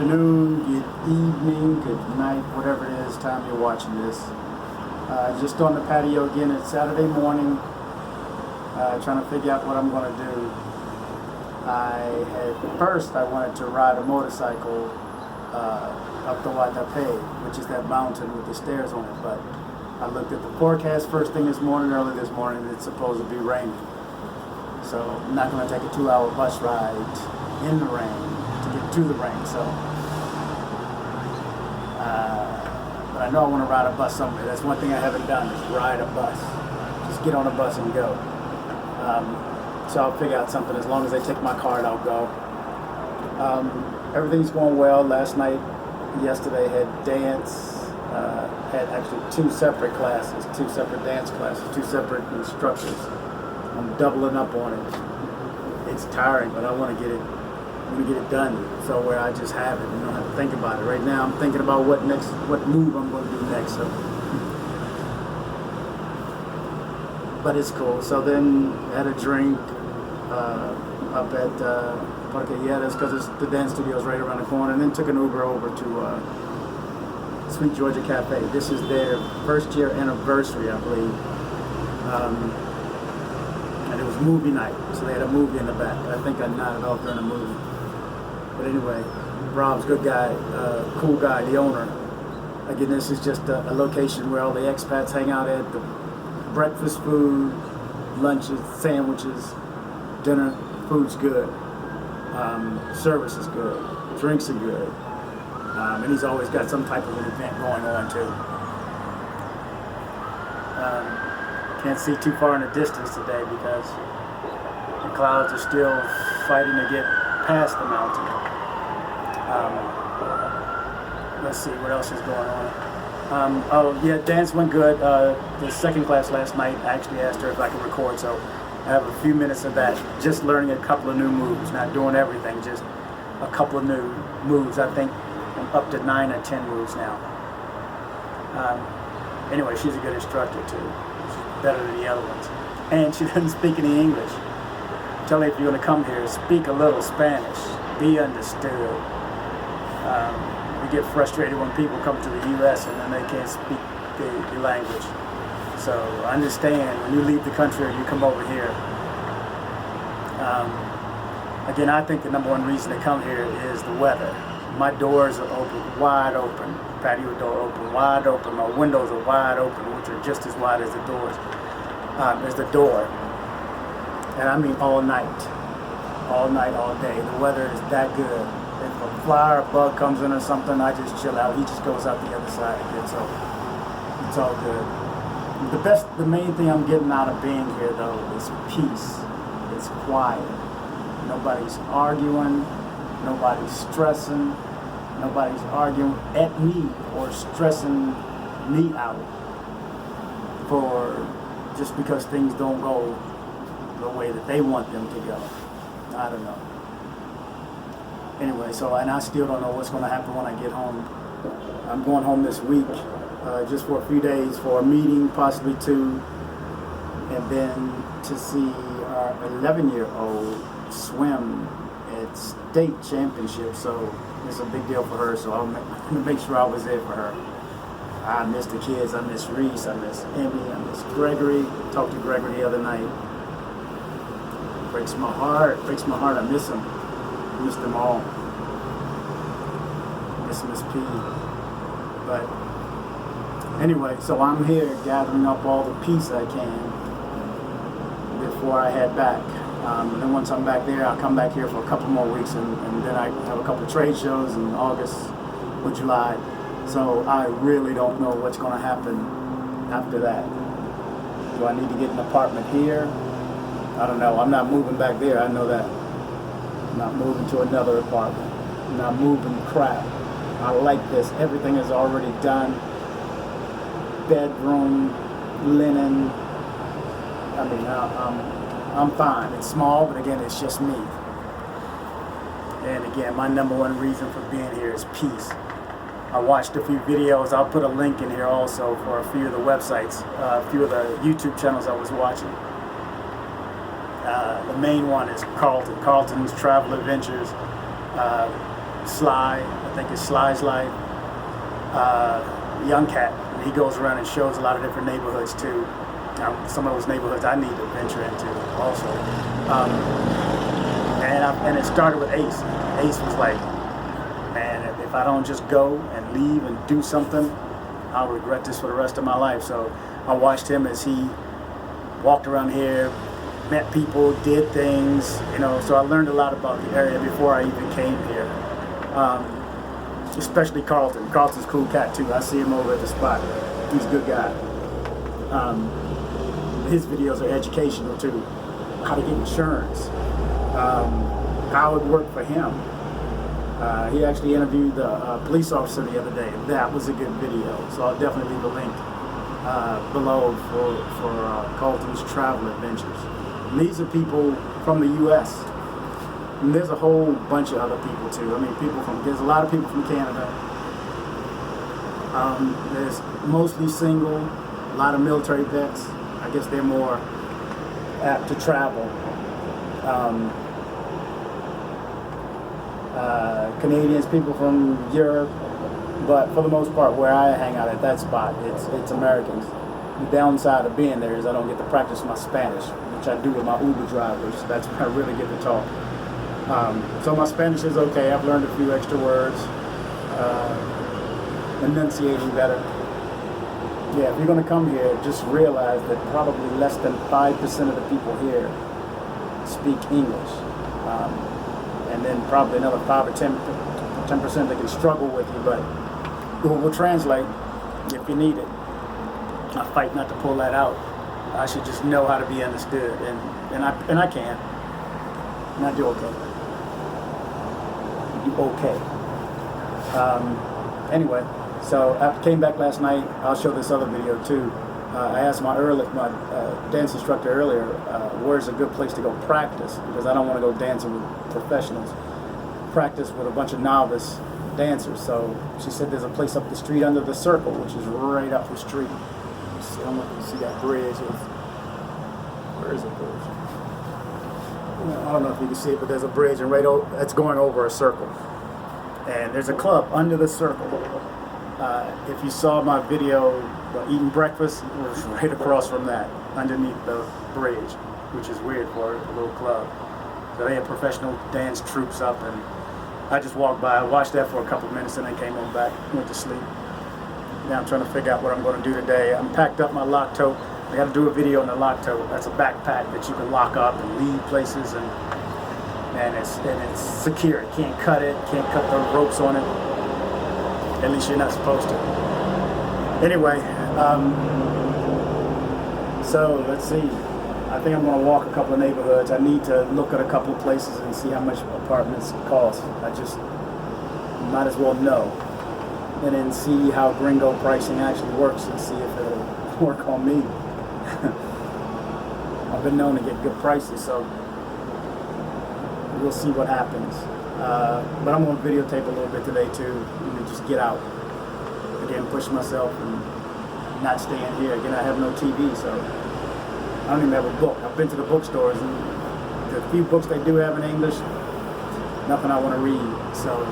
afternoon, good evening, good night, whatever it is, time you're watching this. Just on the patio again. It's Saturday morning, trying to figure out what I'm going to do. First I wanted to ride a motorcycle up the Guatapé, which is that mountain with the stairs on it, but I looked at the forecast first thing early this morning, it's supposed to be raining. So I'm not going to take a 2-hour bus ride in the rain to get to the rain. So, but I know I want to ride a bus somewhere. That's one thing I haven't done, is ride a bus. Just get on a bus and go. So I'll figure out something. As long as they take my card, I'll go. Everything's going well. Yesterday had dance. Had actually 2 separate classes, 2 separate dance classes, 2 separate instructors. I'm doubling up on it. It's tiring, but I want to get it done so where I just have it and don't have to think about it. Right now I'm thinking about what move I'm going to do next. So, but it's cool. So then had a drink up at Parque Lleres because the dance studio's right around the corner, and then took an Uber over to Sweet Georgia Cafe. This is their 1st year anniversary, I believe. And it was movie night, so they had a movie in the back. I think I nodded off during the movie. But anyway, Rob's a good guy, cool guy, the owner. Again, this is just a location where all the expats hang out at. The breakfast food, lunches, sandwiches, dinner, food's good. Service is good. Drinks are good. And he's always got some type of an event going on too. Can't see too far in the distance today because the clouds are still fighting to get past the mountain. Let's see what else is going on. Oh yeah, dance went good. The second class last night, I actually asked her if I could record, so I have a few minutes of that. Just learning a couple of new moves, not doing everything, just a couple of new moves. I think I'm up to 9 or 10 moves now. Anyway, she's a good instructor too. Better than the other ones. And she doesn't speak any English. Tell her if you're going to come here, speak a little Spanish. Be understood. We get frustrated when people come to the U.S. and then they can't speak the language. So understand when you leave the country or you come over here. Again, I think the #1 reason to come here is the weather. My doors are open, wide open. Patio door open, wide open. My windows are wide open, which are just as wide as the doors. As the door. And I mean all night, all day. The weather is that good. If a fly or bug comes in or something, I just chill out. He just goes out the other side again, so it's all good. The main thing I'm getting out of being here though is peace. It's quiet. Nobody's arguing. Nobody's stressing. Nobody's arguing at me or stressing me out for just because things don't go the way that they want them to go. I don't know. Anyway, and I still don't know what's going to happen when I get home. I'm going home this week, just for a few days for a meeting, possibly 2, and then to see our 11-year-old swim at state championship. So it's a big deal for her. So I'm going to make sure I was there for her. I miss the kids. I miss Reese. I miss Emmy. I miss Gregory. Talked to Gregory the other night. Breaks my heart. I miss them. I miss them all. I miss Miss P. But anyway, so I'm here gathering up all the peace I can before I head back. And then once I'm back there, I'll come back here for a couple more weeks, and then I have a couple of trade shows in August or July. So I really don't know what's going to happen after that. Do I need to get an apartment here? I don't know. I'm not moving back there. I know that. I'm not moving to another apartment. I'm not moving crap. I like this. Everything is already done. Bedroom, linen. I mean, I'm fine. It's small, but again, it's just me. And again, my #1 reason for being here is peace. I watched a few videos. I'll put a link in here also for a few of the websites, a few of the YouTube channels I was watching. The main one is Carlton's Travel Adventures. Sly, I think it's Sly's Life, young cat. And he goes around and shows a lot of different neighborhoods too. Some of those neighborhoods I need to venture into also. And it started with Ace. Ace was like, man, if I don't just go and leave and do something, I'll regret this for the rest of my life. So I watched him as he walked around here, met people, did things, you know, so I learned a lot about the area before I even came here. Especially Carlton. Carlton's a cool cat too. I see him over at the spot. He's a good guy. His videos are educational too. How to get insurance, how it worked for him. He actually interviewed the police officer the other day. That was a good video. So I'll definitely leave a link below for Carlton's travel adventures. And these are people from the U.S. And there's a whole bunch of other people too. I mean, there's a lot of people from Canada. There's mostly single, a lot of military vets. I guess they're more apt to travel. Canadians, people from Europe, but for the most part, where I hang out at that spot, it's Americans. The downside of being there is I don't get to practice my Spanish, which I do with my Uber drivers. That's when I really get to talk. So my Spanish is okay. I've learned a few extra words, enunciating better. Yeah, if you're going to come here, just realize that probably less than 5% of the people here speak English. And then probably another 5 or 10% that can struggle with you, but Google Translate if you need it. I fight not to pull that out. I should just know how to be understood, and I can. And I do okay. Do okay. Anyway. So I came back last night. I'll show this other video too. I asked my dance instructor earlier, where's a good place to go practice? Because I don't want to go dancing with professionals. Practice with a bunch of novice dancers. So she said there's a place up the street under the circle, which is right up the street. I don't know if you can see that bridge. Where is the bridge? I don't know if you can see it, but there's a bridge, and it's going over a circle. And there's a club under the circle. If you saw my video eating breakfast, it was right across from that, underneath the bridge, which is weird for a little club. So they had professional dance troops up, and I just walked by. I watched that for a couple of minutes, and then came on back, went to sleep. Now I'm trying to figure out what I'm going to do today. I'm packed up my lock tote. I got to do a video on the lock tote. That's a backpack that you can lock up and leave places, and it's secure. You can't cut it, can't cut the ropes on it. At least you're not supposed to. Anyway, so let's see. I think I'm going to walk a couple of neighborhoods. I need to look at a couple of places and see how much apartments cost. I just might as well know. And then see how gringo pricing actually works and see if it'll work on me. I've been known to get good prices, so we'll see what happens. But I'm going to videotape a little bit today too, and just get out. Again, push myself and not stay in here. Again, I have no TV, so I don't even have a book. I've been to the bookstores, and the few books they do have in English, nothing I want to read. So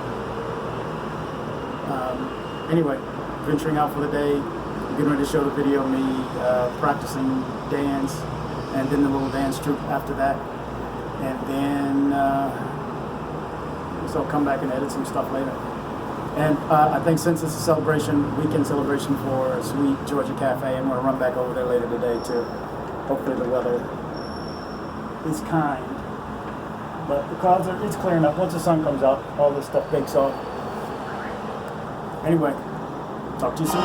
anyway, venturing out for the day, getting ready to show the video of me practicing dance, and then the little dance troupe after that, and then so I'll come back and edit some stuff later. And I think since it's a celebration, weekend celebration for Sweet Georgia Cafe, I'm going to run back over there later today too. Hopefully the weather is kind. But the clouds it's clearing up. Once the sun comes out, all this stuff bakes off. Anyway, talk to you soon.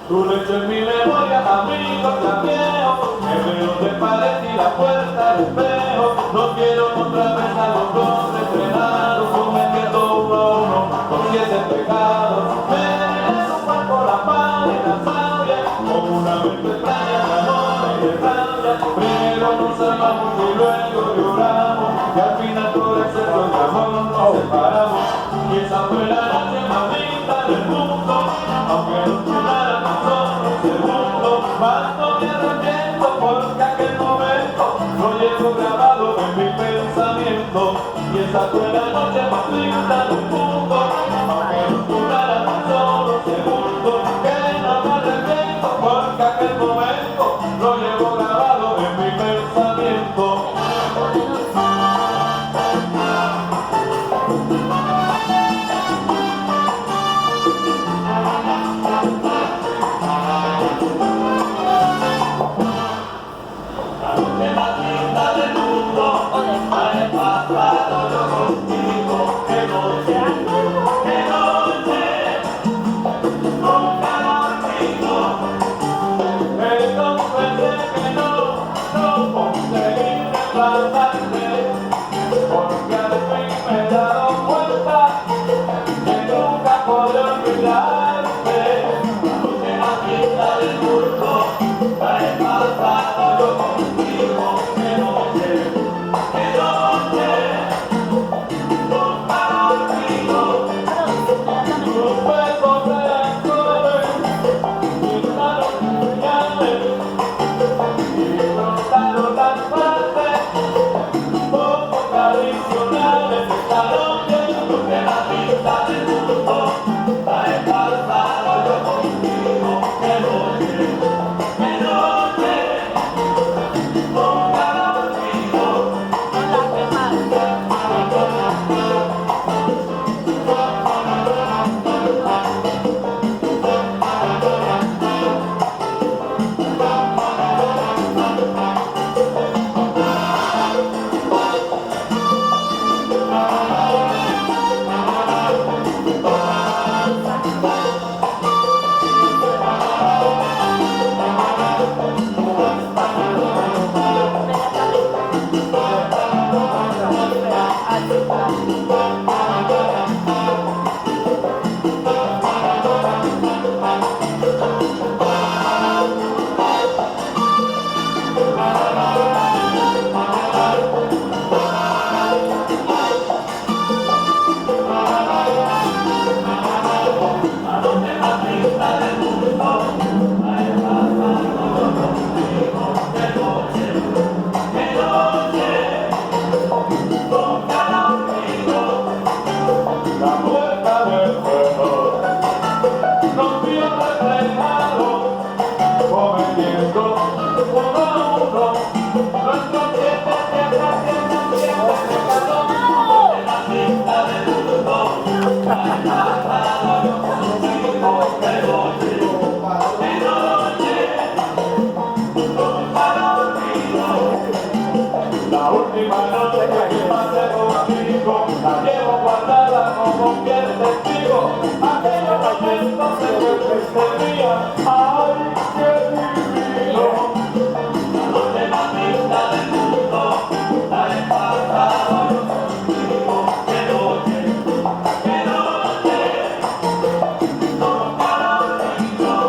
Tu leche en mi memoria, amigo, la viejo. Me veo de pared y la puerta del espejo. No quiero otra vez a los dos entrenados, cometiendo uno a uno con 7 pecados. Me dejo un cuerpo la paz y la savia, con una mente extraña, clamor y de rabia. Primero nos amamos y luego lloramos, y al final por exceso de amor nos separamos. Y esa fue la noche más linda del mundo, aunque nos quedara tan solo un segundo. porque aquel momento lo llevo grabado en mi pensamiento. Y esa fue la noche más linda del mundo, aunque no durara tan solo segundos, que no me arrepiento porque aquel momento lo llevo grabado en mi pensamiento. La noche más linda del mundo, la he pasado yo contigo. Qué noche, nunca lo olvido. Pero pensé que no conseguí reemplazarte, porque al fin me he dado cuenta que nunca podré olvidarte. La noche más linda del mundo, la he pasado yo contigo. Qué noche, nunca lo olvido. Tus besos eran suaves, mis manos brillales, y brotaron tan fuerte, poco tradicionales. Esta noche la vista del mundo, la he pasado yo contigo. Qué noche, nunca la olvido. La puerta del reloj nos vio reflejado, cometiendo uno a uno nuestros siete pecados. De la vista del mundo, la he pasado yo contigo. Qué noche, nunca lo olvido. La última noche que pasé contigo, la llevo guardada como fiel testigo. Aquellos momentos en que fuiste mía, ay, qué divino. La noche más linda del mundo, la he pasado yo contigo. Qué noche, nunca lo olvido.